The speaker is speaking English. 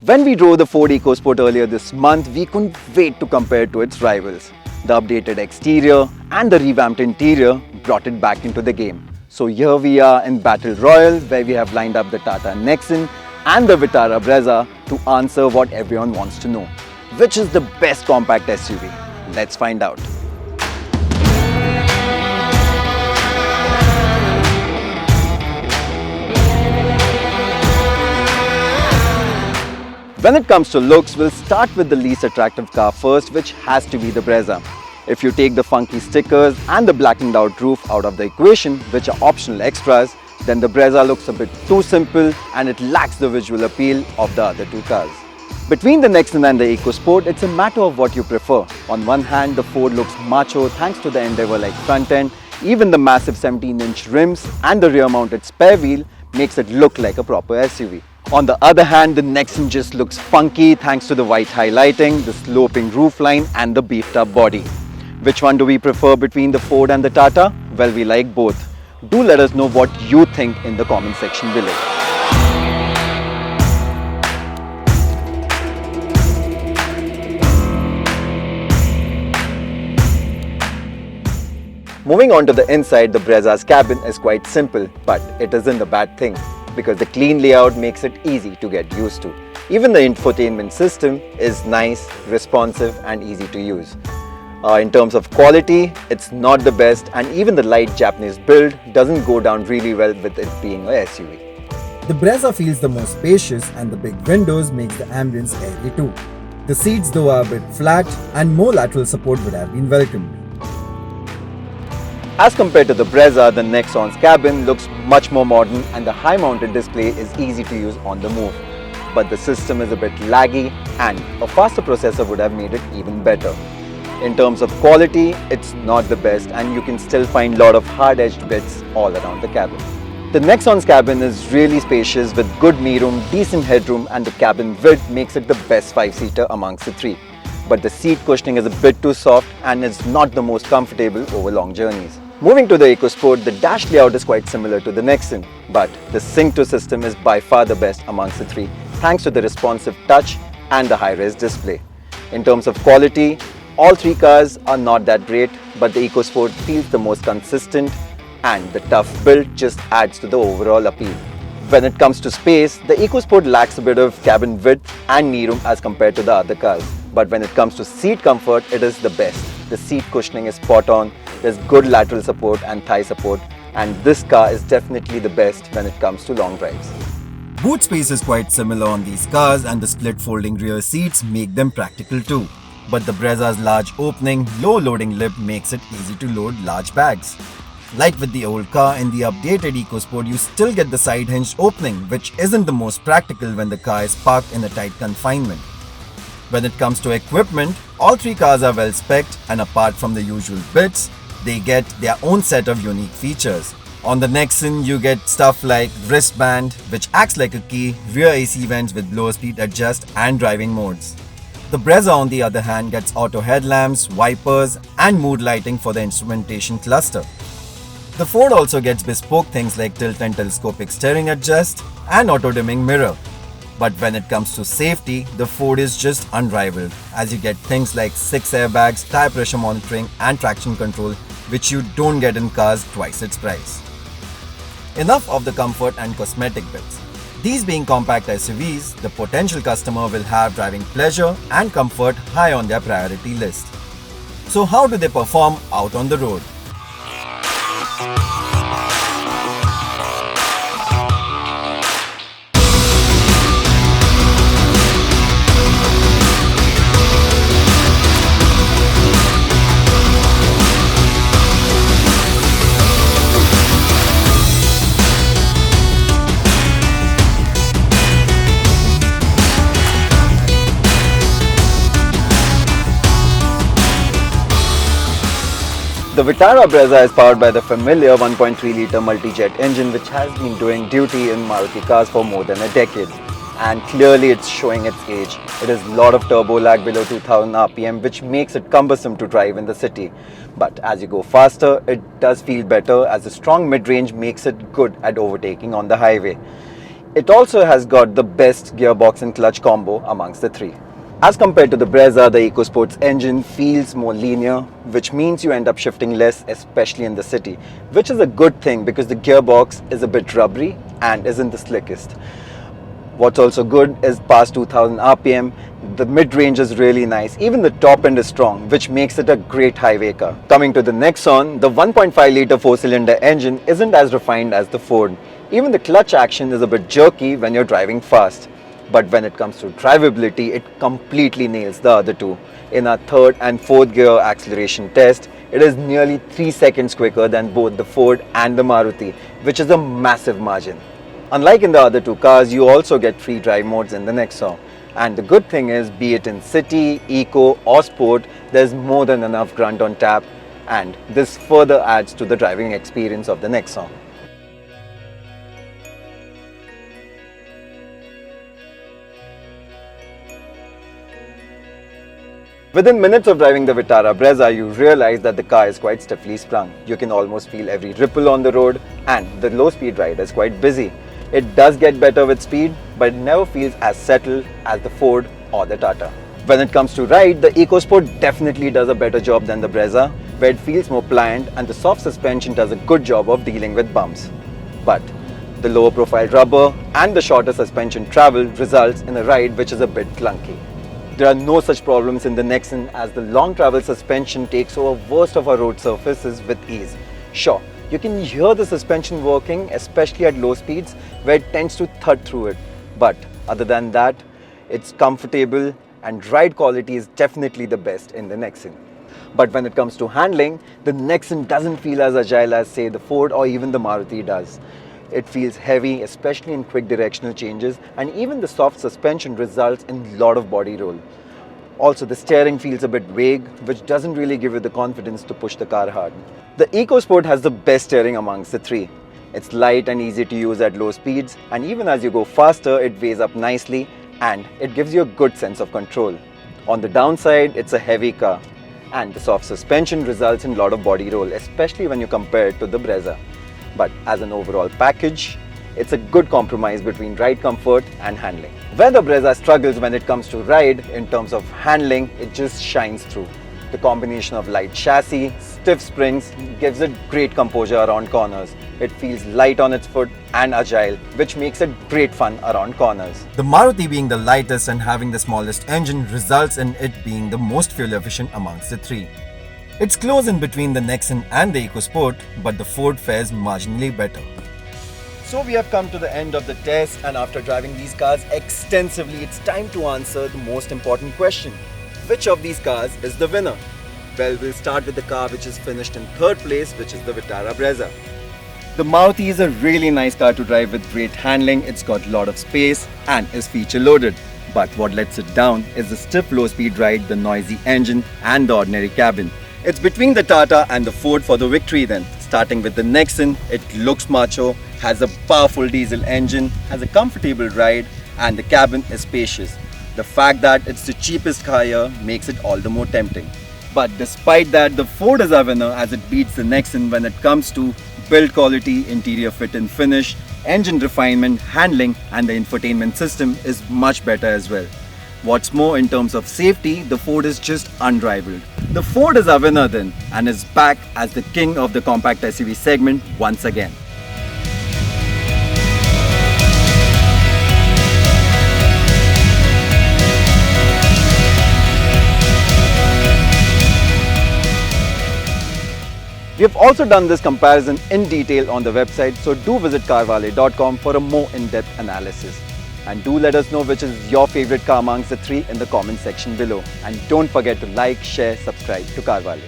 When we drove the Ford EcoSport earlier this month, we couldn't wait to compare it to its rivals. The updated exterior and the revamped interior brought it back into the game. So here we are in Battle Royal, where we have lined up the Tata Nexon and the Vitara Brezza to answer what everyone wants to know. Which is the best compact SUV? Let's find out. When it comes to looks, we'll start with the least attractive car first, which has to be the Brezza. If you take the funky stickers and the blackened out roof out of the equation, which are optional extras, then the Brezza looks a bit too simple and it lacks the visual appeal of the other two cars. Between the Nexon and the EcoSport, it's a matter of what you prefer. On one hand, the Ford looks macho thanks to the Endeavour-like front end. Even the massive 17-inch rims and the rear-mounted spare wheel makes it look like a proper SUV. On the other hand, the Nexon just looks funky thanks to the white highlighting, the sloping roofline and the beefed up body. Which one do we prefer between the Ford and the Tata? Well, we like both. Do let us know what you think in the comment section below. Moving on to the inside, the Brezza's cabin is quite simple, but it isn't a bad thing, because the clean layout makes it easy to get used to. Even the infotainment system is nice, responsive and easy to use. In terms of quality, it's not the best, and even the light Japanese build doesn't go down really well with it being a SUV. The Brezza feels the most spacious and the big windows makes the ambience airy too. The seats though are a bit flat and more lateral support would have been welcomed. As compared to the Brezza, the Nexon's cabin looks much more modern and the high-mounted display is easy to use on the move. But the system is a bit laggy and a faster processor would have made it even better. In terms of quality, it's not the best and you can still find a lot of hard-edged bits all around the cabin. The Nexon's cabin is really spacious with good knee-room, decent headroom and the cabin width makes it the best 5-seater amongst the three. But the seat cushioning is a bit too soft and is not the most comfortable over long journeys. Moving to the EcoSport, the dash layout is quite similar to the Nexon, but the Sync-to system is by far the best amongst the three, thanks to the responsive touch and the high-res display. In terms of quality, all three cars are not that great, but the EcoSport feels the most consistent and the tough build just adds to the overall appeal. When it comes to space, the EcoSport lacks a bit of cabin width and knee room as compared to the other cars. But when it comes to seat comfort, it is the best. The seat cushioning is spot on, there's good lateral support and thigh support, and this car is definitely the best when it comes to long drives. Boot space is quite similar on these cars and the split folding rear seats make them practical too. But the Brezza's large opening, low loading lip makes it easy to load large bags. Like with the old car, in the updated EcoSport you still get the side hinged opening, which isn't the most practical when the car is parked in a tight confinement. When it comes to equipment, all three cars are well specced and apart from the usual bits, they get their own set of unique features. On the Nexon, you get stuff like wristband, which acts like a key, rear AC vents with blower speed adjust and driving modes. The Brezza on the other hand gets auto headlamps, wipers and mood lighting for the instrumentation cluster. The Ford also gets bespoke things like tilt and telescopic steering adjust and auto dimming mirror. But when it comes to safety, the Ford is just unrivaled, as you get things like 6 airbags, tire pressure monitoring and traction control, which you don't get in cars twice its price. Enough of the comfort and cosmetic bits. These being compact SUVs, the potential customer will have driving pleasure and comfort high on their priority list. So how do they perform out on the road? The Vitara Brezza is powered by the familiar 1.3-litre multi-jet engine which has been doing duty in Maruti cars for more than a decade. And clearly it's showing its age. It has a lot of turbo lag below 2000 RPM which makes it cumbersome to drive in the city. But as you go faster, it does feel better as the strong mid-range makes it good at overtaking on the highway. It also has got the best gearbox and clutch combo amongst the three. As compared to the Brezza, the EcoSport's engine feels more linear, which means you end up shifting less, especially in the city, which is a good thing because the gearbox is a bit rubbery and isn't the slickest. What's also good is past 2000 RPM, the mid-range is really nice, even the top end is strong, which makes it a great highway car. Coming to the Nexon, the 1.5 litre 4-cylinder engine isn't as refined as the Ford. Even the clutch action is a bit jerky when you're driving fast. But when it comes to drivability, it completely nails the other two. In our third and fourth gear acceleration test, it is nearly 3 seconds quicker than both the Ford and the Maruti, which is a massive margin. Unlike in the other two cars, you also get 3 drive modes in the Nexon. And the good thing is, be it in city, eco or sport, there's more than enough grunt on tap, and this further adds to the driving experience of the Nexon. Within minutes of driving the Vitara Brezza, you realize that the car is quite stiffly sprung. You can almost feel every ripple on the road, and the low-speed ride is quite busy. It does get better with speed, but it never feels as settled as the Ford or the Tata. When it comes to ride, the EcoSport definitely does a better job than the Brezza, where it feels more pliant and the soft suspension does a good job of dealing with bumps. But the lower profile rubber and the shorter suspension travel results in a ride which is a bit clunky. There are no such problems in the Nexon as the long travel suspension takes over worst of our road surfaces with ease. Sure, you can hear the suspension working, especially at low speeds where it tends to thud through it. But other than that, it's comfortable and ride quality is definitely the best in the Nexon. But when it comes to handling, the Nexon doesn't feel as agile as say the Ford or even the Maruti does. It feels heavy, especially in quick directional changes, and even the soft suspension results in a lot of body roll. Also, the steering feels a bit vague, which doesn't really give you the confidence to push the car hard. The EcoSport has the best steering amongst the three. It's light and easy to use at low speeds, and even as you go faster, it weighs up nicely and it gives you a good sense of control. On the downside, it's a heavy car, and the soft suspension results in a lot of body roll, especially when you compare it to the Brezza. But as an overall package, it's a good compromise between ride comfort and handling. Where the Brezza struggles when it comes to ride, in terms of handling, it just shines through. The combination of light chassis, stiff springs gives it great composure around corners. It feels light on its foot and agile, which makes it great fun around corners. The Maruti being the lightest and having the smallest engine results in it being the most fuel efficient amongst the three. It's close in between the Nexon and the EcoSport, but the Ford fares marginally better. So we have come to the end of the test, and after driving these cars extensively, it's time to answer the most important question. Which of these cars is the winner? Well, we'll start with the car which is finished in third place, which is the Vitara Brezza. The Maruti is a really nice car to drive with great handling. It's got a lot of space and is feature loaded. But what lets it down is the stiff low speed ride, the noisy engine and the ordinary cabin. It's between the Tata and the Ford for the victory then. Starting with the Nexon, it looks macho, has a powerful diesel engine, has a comfortable ride, and the cabin is spacious. The fact that it's the cheapest car here makes it all the more tempting. But despite that, the Ford is our winner as it beats the Nexon when it comes to build quality, interior fit and finish, engine refinement, handling, and the infotainment system is much better as well. What's more, in terms of safety, the Ford is just unrivaled. The Ford is our winner then, and is back as the king of the compact SUV segment once again. We have also done this comparison in detail on the website, so do visit CarWale.com for a more in-depth analysis. And do let us know which is your favorite car amongst the three in the comment section below. And don't forget to like, share, subscribe to CarWale.